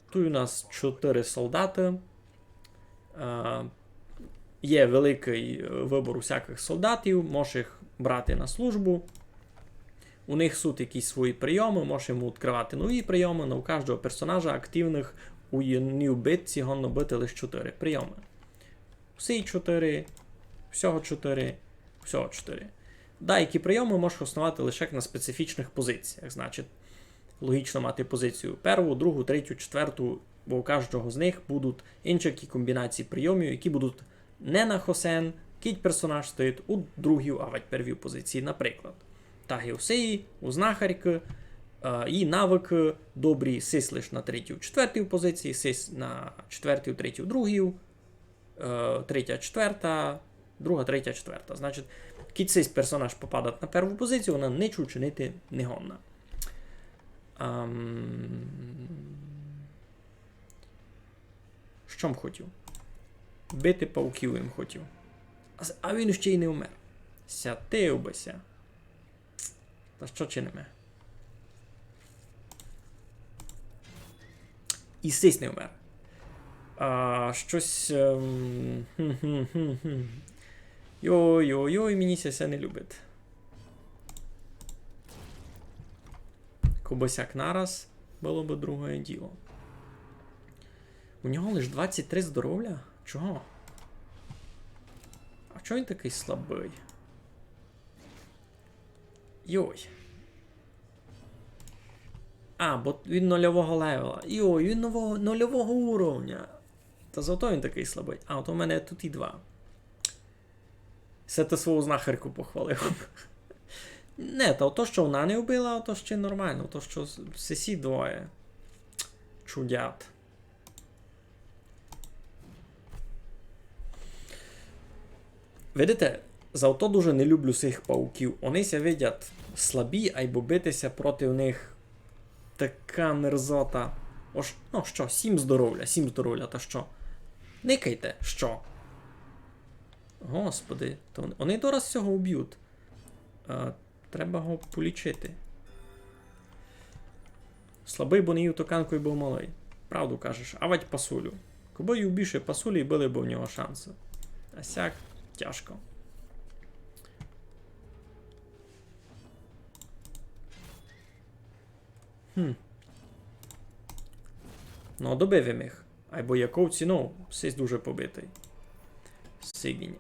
Тут у нас 4 солдати. Є великий вибор усяких солдатів, можеш їх брати на службу. У них суть якісь свої прийоми, можеш йому відкривати нові прийоми, але у кожного персонажа активних у одній битці гонно бити лише 4 прийоми. Всі 4, всього 4, всього 4. Деякі прийоми можеш основати лише на специфічних позиціях. Значить, логічно мати позицію першу, другу, третю, четверту, бо у кожного з них будуть інші комбінації прийомів, які будуть не на хосен, кіть персонаж стоїть у другій, а в первій позиції, наприклад. Так і всі, у знахарки, і навики добрі, сись лише на третій, четвертій позиції, сись на четвертій, третій, другій, третя, четверта, друга, третя, четверта. Значить, кіть сись персонаж попадає на першу позицію, вона нічого чинити не гонна. Що б хотів? Бити пауків їм хотів. А він ще й не вмер. Сятив бися. Та що чиниме? І сись не вмер. Щось... Йой-йой-йой, мені ся не любить. Кобосяк нараз, було би друге діло. У нього лише 23 здоров'я? Чого? А чого він такий слабий? Йой. Бо він нульового левела. Йой, він нульового уровня. Та зато він такий слабий. От у мене тут і 2. Це ти свою знахарку похвалив. Не, та то, що вона не вбила, то ще нормально. То, що всі двоє чудять. Видите, за то дуже не люблю цих пауків. Вони ся видять слабі, або битися проти них така мерзота. Ну що, 7 здоров'я, та що? Никайте, що? Господи, то вони дораз цього вб'ють. Треба його полічити. Слабий, бо не їв токанкою, був малий. Правду кажеш, авать пасулю. Коби їв більше пасулі, були б в нього шанси. А сяк тяжко. Ну, добив їх. Або якою ціною, сись дуже побитий. Сигінь.